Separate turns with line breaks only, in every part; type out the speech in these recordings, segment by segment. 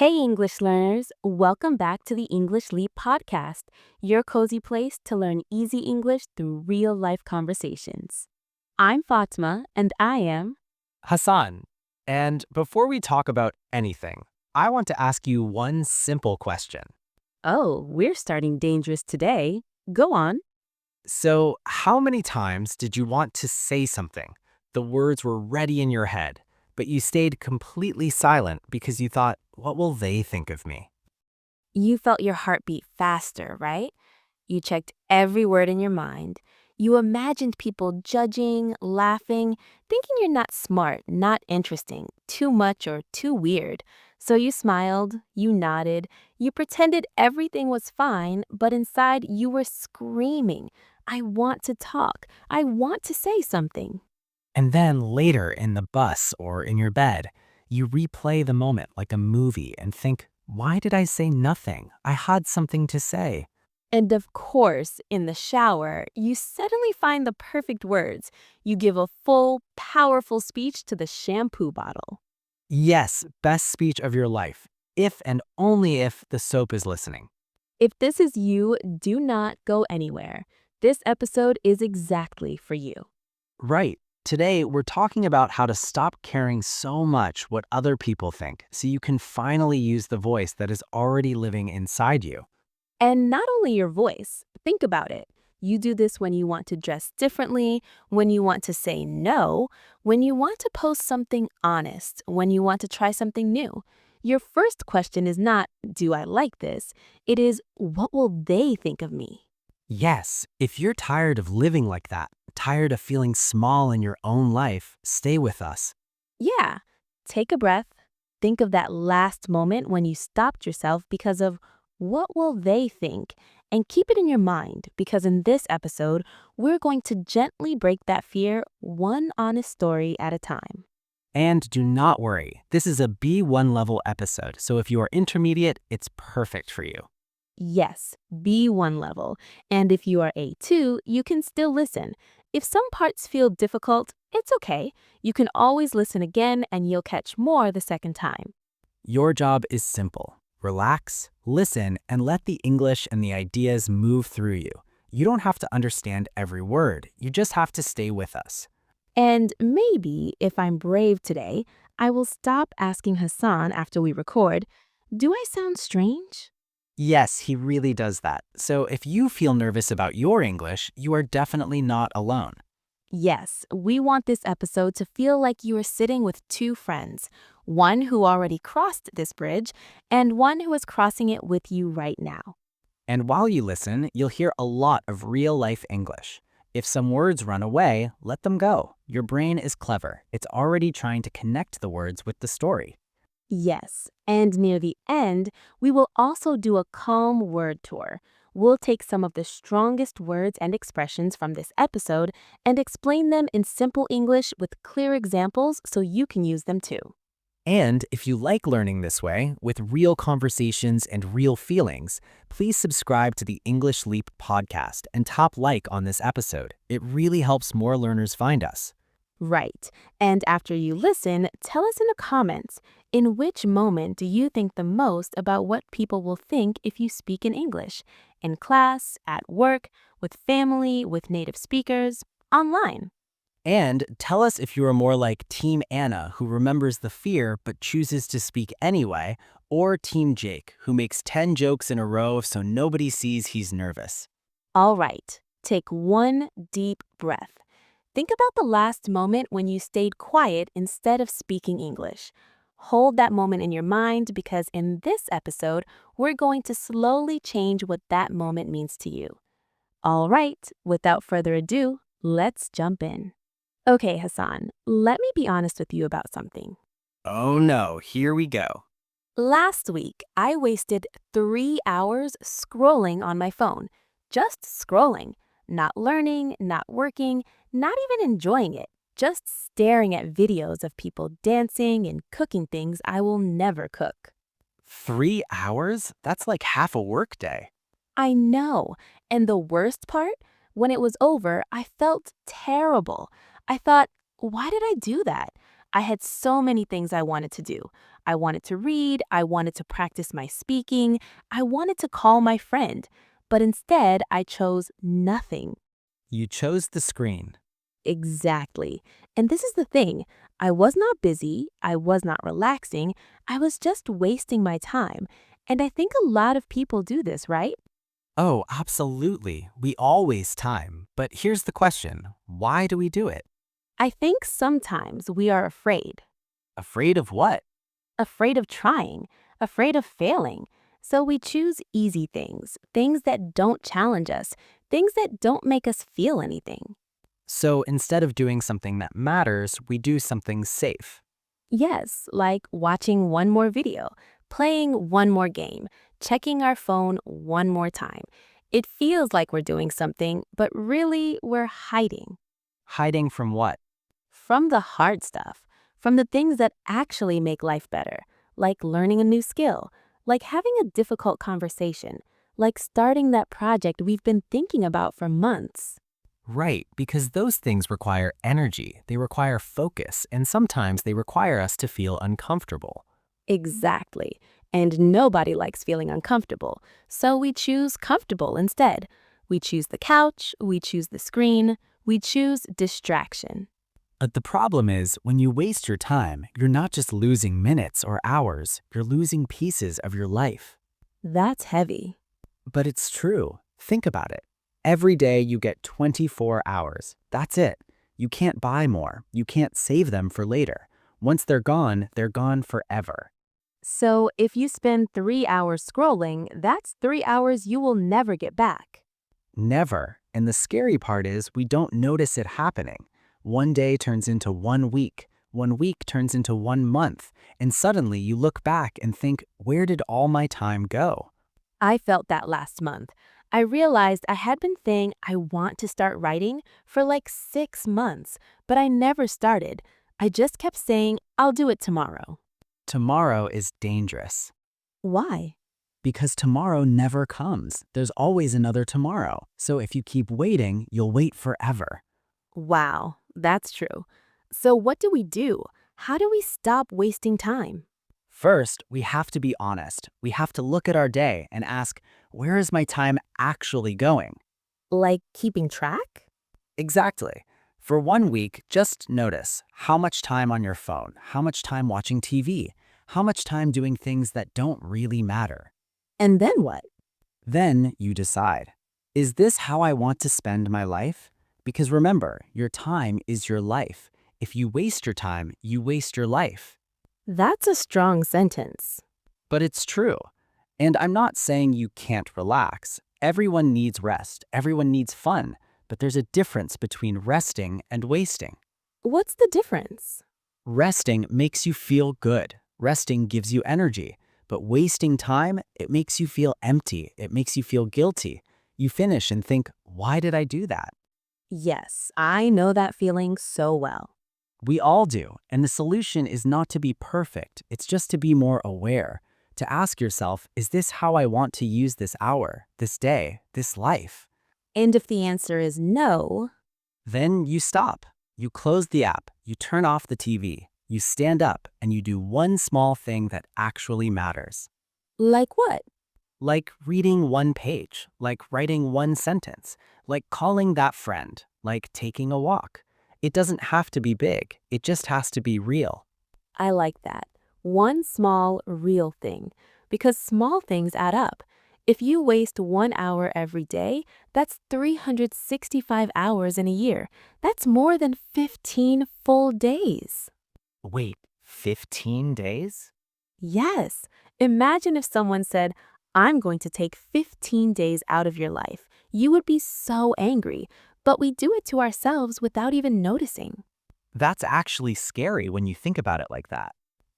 Hey, English learners! Welcome back to the English Leap podcast, your cozy place to learn easy English through real life conversations. I'm Fatma, and I am.
Hassan, and before we talk about anything, I want to ask you one simple question.
Oh, we're starting dangerous today. Go on.
So, how many times did you want to say something? The words were ready in your head, but you stayed completely silent because you thought, what will they think of me?
You felt your heart beat faster, right? You checked every word in your mind. You imagined people judging, laughing, thinking you're not smart, not interesting, too much, or too weird. So you smiled, you nodded, you pretended everything was fine, but inside you were screaming, I want to talk. I want to say something.
And then later in the bus or in your bed, you replay the moment like a movie and think, why did I say nothing? I had something to say.
And of course, in the shower, you suddenly find the perfect words. You give a full, powerful speech to the shampoo bottle.
Yes, best speech of your life, if and only if the soap is listening.
If this is you, do not go anywhere. This episode is exactly for you.
Right. Today, we're talking about how to stop caring so much what other people think so you can finally use the voice that is already living inside you.
And not only your voice, think about it. You do this when you want to dress differently, when you want to say no, when you want to post something honest, when you want to try something new. Your first question is not, do I like this? It is, what will they think of me?
Yes, if you're tired of living like that, tired of feeling small in your own life, stay with us.
Yeah, take a breath. Think of that last moment when you stopped yourself because of what will they think? And keep it in your mind because in this episode, we're going to gently break that fear one honest story at a time.
And do not worry, this is a B1 level episode, so if you are intermediate, it's perfect for you.
Yes, B1 level. And if you are A2, you can still listen. If some parts feel difficult, it's okay. You can always listen again and you'll catch more the second time.
Your job is simple. Relax, listen, and let the English and the ideas move through you. You don't have to understand every word, you just have to stay with us.
And maybe if I'm brave today, I will stop asking Hassan after we record, do I sound strange?
Yes, he really does that. So if you feel nervous about your English, you are definitely not alone.
Yes, we want this episode to feel like you are sitting with two friends, one who already crossed this bridge and one who is crossing it with you right now.
And while you listen, you'll hear a lot of real life English. If some words run away, let them go. Your brain is clever. It's already trying to connect the words with the story.
Yes, and near the end, we will also do a calm word tour. We'll take some of the strongest words and expressions from this episode and explain them in simple English with clear examples so you can use them too.
And if you like learning this way, with real conversations and real feelings, please subscribe to the English Leap podcast and tap like on this episode. It really helps more learners find us.
Right. And after you listen, tell us in the comments, in which moment do you think the most about what people will think if you speak in English? In class, at work, with family, with native speakers, online?
And tell us if you are more like Team Anna, who remembers the fear but chooses to speak anyway, or Team Jake, who makes 10 jokes in a row so nobody sees he's nervous.
All right. Take one deep breath. Think about the last moment when you stayed quiet instead of speaking English. Hold that moment in your mind because in this episode, we're going to slowly change what that moment means to you. All right, without further ado, let's jump in. Okay, Hassan, let me be honest with you about something.
Oh no, here we go.
Last week, I wasted 3 hours scrolling on my phone. Just scrolling. Not learning, not working, not even enjoying it. Just staring at videos of people dancing and cooking things I will never cook.
3 hours? That's like half a workday.
I know. And the worst part? When it was over, I felt terrible. I thought, why did I do that? I had so many things I wanted to do. I wanted to read, I wanted to practice my speaking, I wanted to call my friend. But instead, I chose nothing.
You chose the screen.
Exactly. And this is the thing. I was not busy, I was not relaxing, I was just wasting my time. And I think a lot of people do this, right?
Oh, absolutely. We all waste time. But here's the question. Why do we do it?
I think sometimes we are afraid.
Afraid of what?
Afraid of trying, afraid of failing. So we choose easy things, things that don't challenge us, things that don't make us feel anything.
So instead of doing something that matters, we do something safe.
Yes, like watching one more video, playing one more game, checking our phone one more time. It feels like we're doing something, but really we're hiding
Hiding from what?
from the hard stuff, from the things that actually make life better, like learning a new skill, like having a difficult conversation, like starting that project we've been thinking about for months.
Right, because those things require energy, they require focus, and sometimes they require us to feel uncomfortable.
Exactly. And nobody likes feeling uncomfortable, so we choose comfortable instead. We choose the couch, we choose the screen, we choose distraction.
But the problem is, when you waste your time, you're not just losing minutes or hours, you're losing pieces of your life.
That's heavy.
But it's true. Think about it. Every day you get 24 hours. That's it. You can't buy more. You can't save them for later. Once they're gone forever.
So if you spend 3 hours scrolling, that's 3 hours you will never get back.
Never. And the scary part is we don't notice it happening. One day turns into 1 week. 1 week turns into 1 month. And suddenly you look back and think, where did all my time go?
I felt that last month. I realized I had been saying I want to start writing for like 6 months, but I never started. I just kept saying, I'll do it tomorrow.
Tomorrow is dangerous.
Why?
Because tomorrow never comes. There's always another tomorrow. So if you keep waiting, you'll wait forever.
Wow, that's true. So what do we do? How do we stop wasting time?
First, we have to be honest. We have to look at our day and ask, where is my time actually going?
Like keeping track?
Exactly. For 1 week, just notice how much time on your phone, how much time watching TV, how much time doing things that don't really matter.
And then what?
Then you decide, is this how I want to spend my life? Because remember, your time is your life. If you waste your time, you waste your life.
That's a strong sentence.
But it's true. And I'm not saying you can't relax. Everyone needs rest. Everyone needs fun. But there's a difference between resting and wasting.
What's the difference?
Resting makes you feel good. Resting gives you energy. But wasting time, it makes you feel empty. It makes you feel guilty. You finish and think, why did I do that?
Yes, I know that feeling so well.
We all do. And the solution is not to be perfect. It's just to be more aware. To ask yourself, is this how I want to use this hour, this day, this life?
And if the answer is no,
Then you stop. You close the app. You turn off the TV. You stand up and you do one small thing that actually matters.
like what?
Like reading one page, like writing one sentence, like calling that friend, like taking a walk. It doesn't have to be big. It just has to be real.
I like that. One small, real thing. Because small things add up. If you waste 1 hour every day, that's 365 hours in a year. That's more than 15 full days.
Wait, 15 days?
Yes. Imagine if someone said, I'm going to take 15 days out of your life. You would be so angry. But we do it to ourselves without even noticing.
That's actually scary when you think about it like that.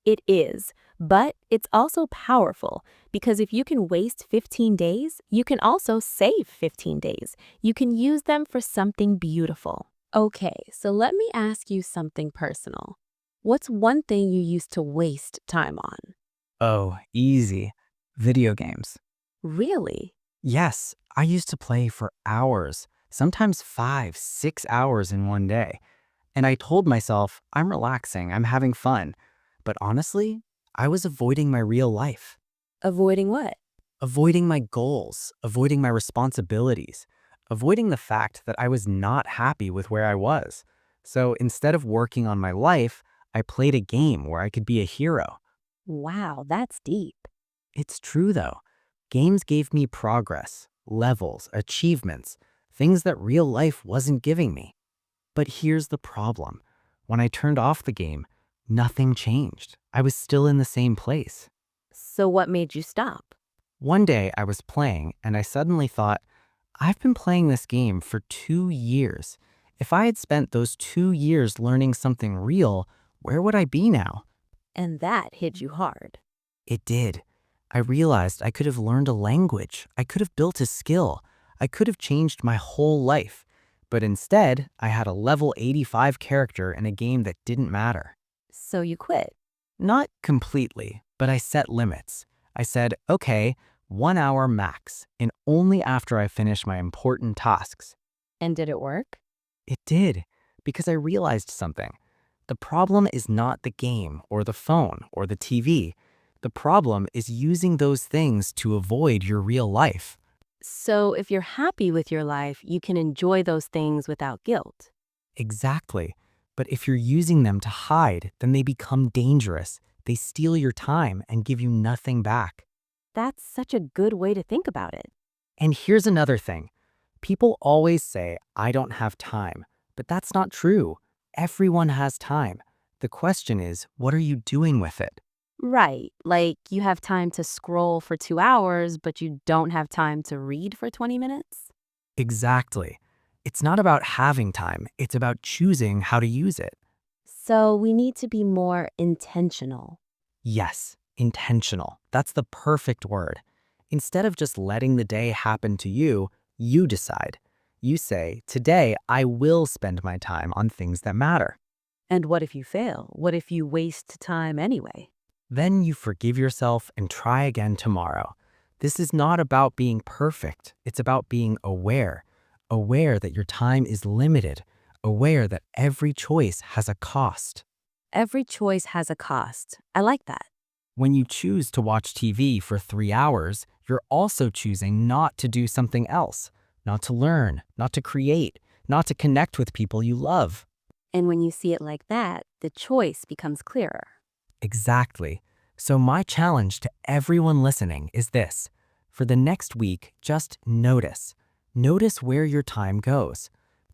It is, but it's also powerful because if you can waste 15 days, you can also save 15 days. You can use them for something beautiful. Okay, so let me ask you something personal. What's one thing you used to waste time on?
Oh, easy. Video games.
Really?
Yes, I used to play for hours, sometimes 5, 6 hours in one day. And I told myself, I'm relaxing, I'm having fun. But honestly, I was avoiding my real life,
Avoiding what?
avoiding my goals, avoiding my responsibilities, avoiding the fact that I was not happy with where I was. So instead of working on my life, I played a game where I could be a hero.
Wow, that's deep.
It's true though. Games gave me progress, levels, achievements, things that real life wasn't giving me. But here's the problem. When I turned off the game, nothing changed. I was still in the same place.
So what made you stop?
One day I was playing and I suddenly thought, I've been playing this game for 2 years. If I had spent those 2 years learning something real, where would I be now?
And that hit you hard.
It did. I realized I could have learned a language. I could have built a skill. I could have changed my whole life. But instead, I had a level 85 character in a game that didn't matter.
So you quit.
Not completely, but I set limits. I said, okay, 1 hour max, and only after I finish my important tasks.
And did it work?
It did, because I realized something. The problem is not the game or the phone or the TV. The problem is using those things to avoid your real life.
So if you're happy with your life, you can enjoy those things without guilt.
Exactly. But if you're using them to hide, then they become dangerous. They steal your time and give you nothing back.
That's such a good way to think about it.
And here's another thing. People always say, I don't have time. But that's not true. Everyone has time. The question is, what are you doing with it?
Right, like you have time to scroll for 2 hours, but you don't have time to read for 20 minutes?
Exactly. It's not about having time, it's about choosing how to use it.
So we need to be more intentional.
Yes, intentional. That's the perfect word. Instead of just letting the day happen to you, you decide. You say, today I will spend my time on things that matter.
And what if you fail? What if you waste time anyway?
Then you forgive yourself and try again tomorrow. This is not about being perfect. It's about being aware. Aware that your time is limited. Aware that every choice has a cost.
Every choice has a cost. I like that.
When you choose to watch TV for 3 hours, you're also choosing not to do something else, not to learn, not to create, not to connect with people you love.
And when you see it like that, the choice becomes clearer.
Exactly. So my challenge to everyone listening is this. For the next week, just notice. Notice where your time goes.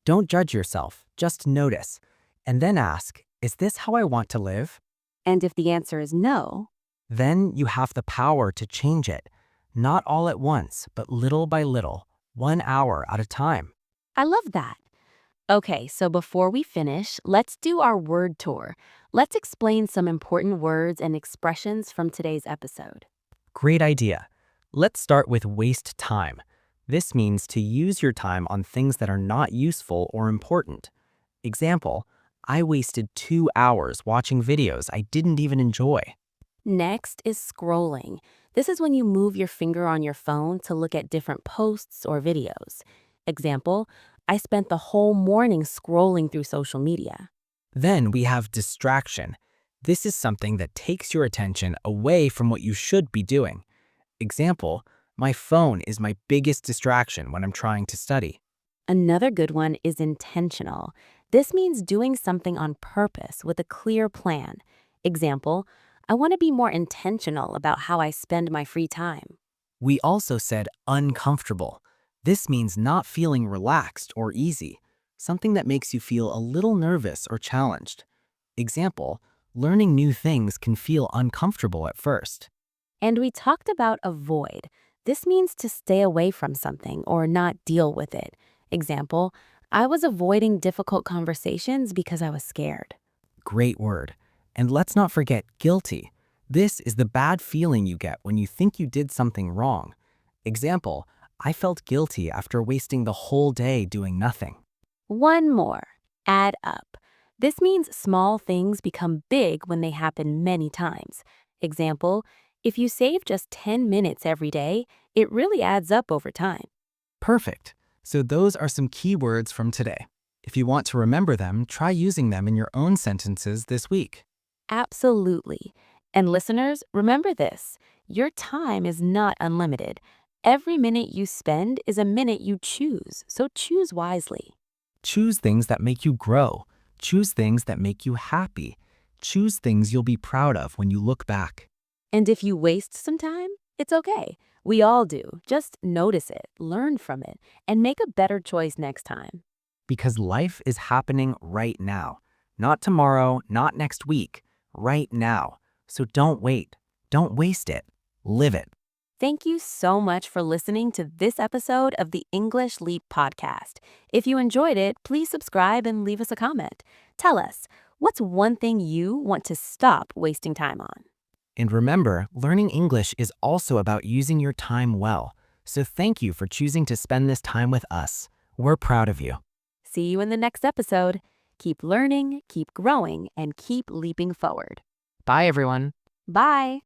Don't judge yourself, just notice. And then ask, is this how I want to live?
And if the answer is no,
Then you have the power to change it. Not all at once, but little by little, 1 hour at a time.
I love that. Okay, so before we finish, let's do our word tour. Let's explain some important words and expressions from today's episode.
Great idea. Let's start with waste time. This means to use your time on things that are not useful or important. Example, I wasted 2 hours watching videos I didn't even enjoy.
Next is scrolling. This is when you move your finger on your phone to look at different posts or videos. Example, I spent the whole morning scrolling through social media.
Then we have distraction. This is something that takes your attention away from what you should be doing. Example, my phone is my biggest distraction when I'm trying to study.
Another good one is intentional. This means doing something on purpose with a clear plan. Example, I want to be more intentional about how I spend my free time.
We also said uncomfortable. This means not feeling relaxed or easy, something that makes you feel a little nervous or challenged. Example, learning new things can feel uncomfortable at first.
And we talked about avoid. This means to stay away from something or not deal with it. Example, I was avoiding difficult conversations because I was scared.
Great word. And let's not forget guilty. This is the bad feeling you get when you think you did something wrong. Example, I felt guilty after wasting the whole day doing nothing.
One more, add up. This means small things become big when they happen many times. Example, if you save just 10 minutes every day, it really adds up over time.
Perfect. So those are some key words from today. If you want to remember them, try using them in your own sentences this week.
Absolutely. And listeners, remember this: your time is not unlimited. Every minute you spend is a minute you choose, so choose wisely.
Choose things that make you grow. Choose things that make you happy. Choose things you'll be proud of when you look back.
And if you waste some time, it's okay. We all do. Just notice it, learn from it, and make a better choice next time.
Because life is happening right now. Not tomorrow, not next week, right now. So don't wait. Don't waste it. Live it.
Thank you so much for listening to this episode of the English Leap podcast. If you enjoyed it, please subscribe and leave us a comment. Tell us, what's one thing you want to stop wasting time on?
And remember, learning English is also about using your time well. So thank you for choosing to spend this time with us. We're proud of you.
See you in the next episode. Keep learning, keep growing, and keep leaping forward.
Bye, everyone.
Bye.